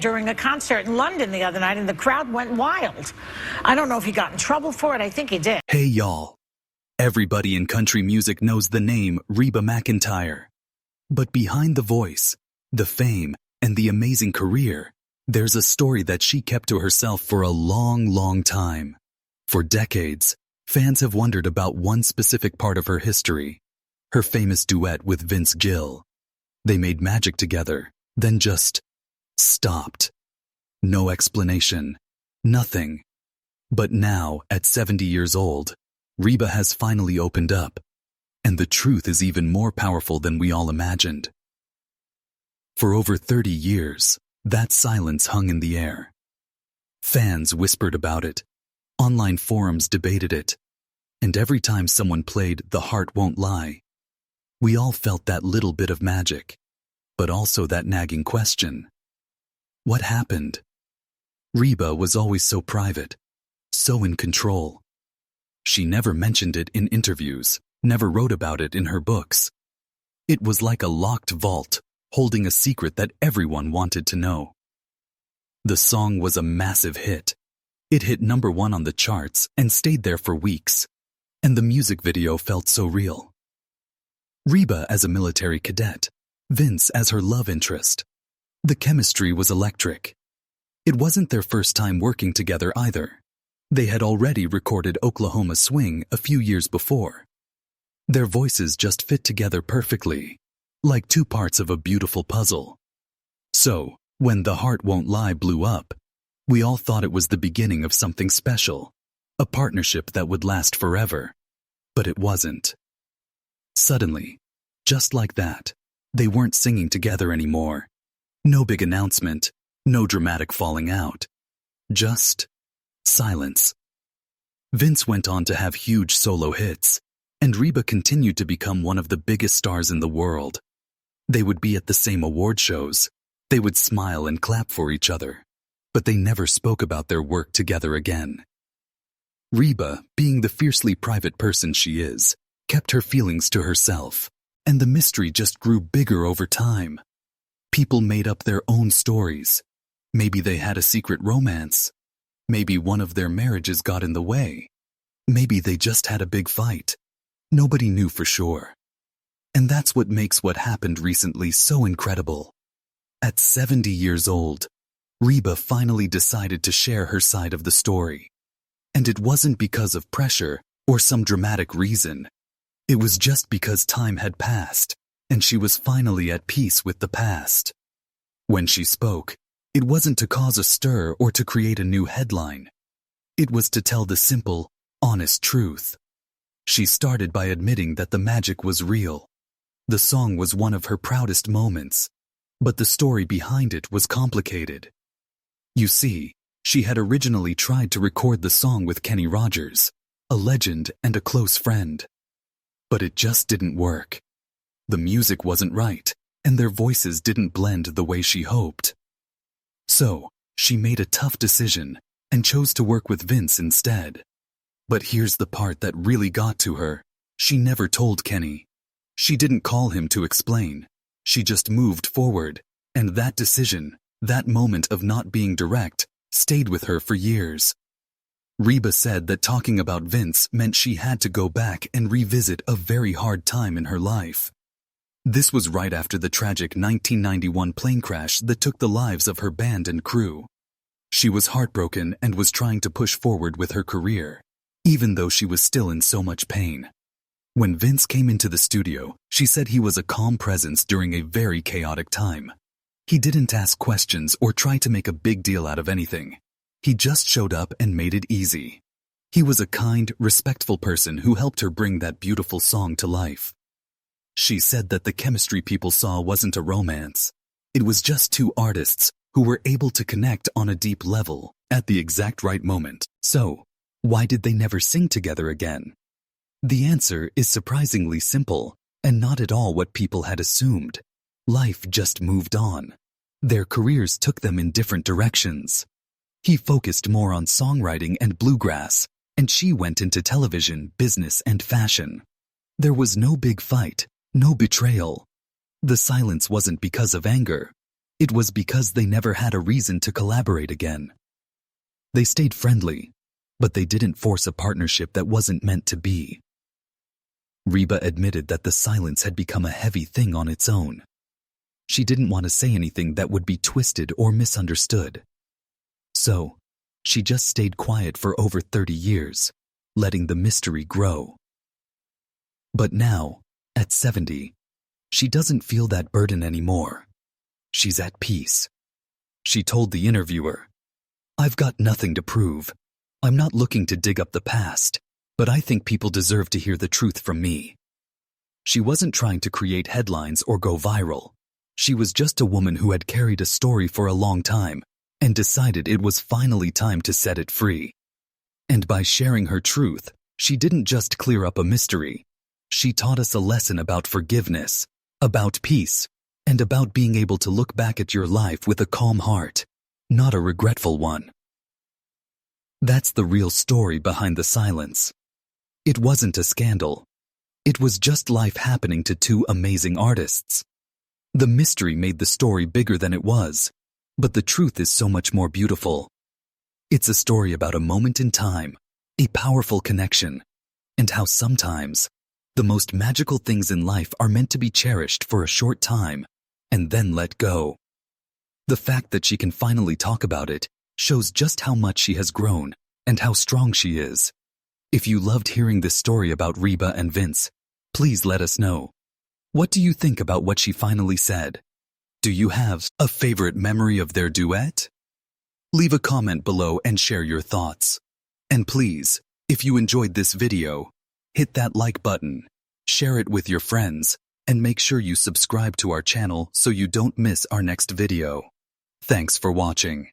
during a concert in London the other night, and the crowd went wild. I don't know if he got in trouble for it. I think he did. Hey, y'all. Everybody in country music knows the name Reba McEntire. But behind the voice, the fame, and the amazing career, there's a story that she kept to herself for a long, long time. For decades, fans have wondered about one specific part of her history, her famous duet with Vince Gill. They made magic together, then just stopped. No explanation. Nothing. But now, at 70 years old, Reba has finally opened up. And the truth is even more powerful than we all imagined. For over 30 years, that silence hung in the air. Fans whispered about it. Online forums debated it. And every time someone played "The Heart Won't Lie," we all felt that little bit of magic, but also that nagging question. What happened? Reba was always so private, so in control. She never mentioned it in interviews, never wrote about it in her books. It was like a locked vault, holding a secret that everyone wanted to know. The song was a massive hit. It hit #1 on the charts and stayed there for weeks. And the music video felt so real. Reba as a military cadet, Vince as her love interest. The chemistry was electric. It wasn't their first time working together either. They had already recorded Oklahoma Swing a few years before. Their voices just fit together perfectly, like two parts of a beautiful puzzle. So, when "The Heart Won't Lie" blew up, we all thought it was the beginning of something special, a partnership that would last forever. But it wasn't. Suddenly, just like that, they weren't singing together anymore. No big announcement, no dramatic falling out. Just silence. Vince went on to have huge solo hits, and Reba continued to become one of the biggest stars in the world. They would be at the same award shows. They would smile and clap for each other, but they never spoke about their work together again. Reba, being the fiercely private person she is, kept her feelings to herself, and the mystery just grew bigger over time. People made up their own stories. Maybe they had a secret romance. Maybe one of their marriages got in the way. Maybe they just had a big fight. Nobody knew for sure. And that's what makes what happened recently so incredible. At 70 years old, Reba finally decided to share her side of the story. And it wasn't because of pressure or some dramatic reason. It was just because time had passed, and she was finally at peace with the past. When she spoke, it wasn't to cause a stir or to create a new headline. It was to tell the simple, honest truth. She started by admitting that the magic was real. The song was one of her proudest moments, but the story behind it was complicated. You see, she had originally tried to record the song with Kenny Rogers, a legend and a close friend. But it just didn't work. The music wasn't right, and their voices didn't blend the way she hoped. So, she made a tough decision and chose to work with Vince instead. But here's the part that really got to her. She never told Kenny. She didn't call him to explain. She just moved forward, and that decision, that moment of not being direct, stayed with her for years. Reba said that talking about Vince meant she had to go back and revisit a very hard time in her life. This was right after the tragic 1991 plane crash that took the lives of her band and crew. She was heartbroken and was trying to push forward with her career, even though she was still in so much pain. When Vince came into the studio, she said he was a calm presence during a very chaotic time. He didn't ask questions or try to make a big deal out of anything. He just showed up and made it easy. He was a kind, respectful person who helped her bring that beautiful song to life. She said that the chemistry people saw wasn't a romance. It was just two artists who were able to connect on a deep level at the exact right moment. So, why did they never sing together again? The answer is surprisingly simple and not at all what people had assumed. Life just moved on. Their careers took them in different directions. He focused more on songwriting and bluegrass, and she went into television, business, and fashion. There was no big fight, no betrayal. The silence wasn't because of anger. It was because they never had a reason to collaborate again. They stayed friendly, but they didn't force a partnership that wasn't meant to be. Reba admitted that the silence had become a heavy thing on its own. She didn't want to say anything that would be twisted or misunderstood. So, she just stayed quiet for over 30 years, letting the mystery grow. But now, at 70, she doesn't feel that burden anymore. She's at peace. She told the interviewer, "I've got nothing to prove. I'm not looking to dig up the past, but I think people deserve to hear the truth from me." She wasn't trying to create headlines or go viral. She was just a woman who had carried a story for a long time and decided it was finally time to set it free. And by sharing her truth, she didn't just clear up a mystery. She taught us a lesson about forgiveness, about peace, and about being able to look back at your life with a calm heart, not a regretful one. That's the real story behind the silence. It wasn't a scandal. It was just life happening to two amazing artists. The mystery made the story bigger than it was, but the truth is so much more beautiful. It's a story about a moment in time, a powerful connection, and how sometimes the most magical things in life are meant to be cherished for a short time and then let go. The fact that she can finally talk about it shows just how much she has grown and how strong she is. If you loved hearing this story about Reba and Vince, please let us know. What do you think about what she finally said? Do you have a favorite memory of their duet? Leave a comment below and share your thoughts. And please, if you enjoyed this video, hit that like button, share it with your friends, and make sure you subscribe to our channel so you don't miss our next video. Thanks for watching.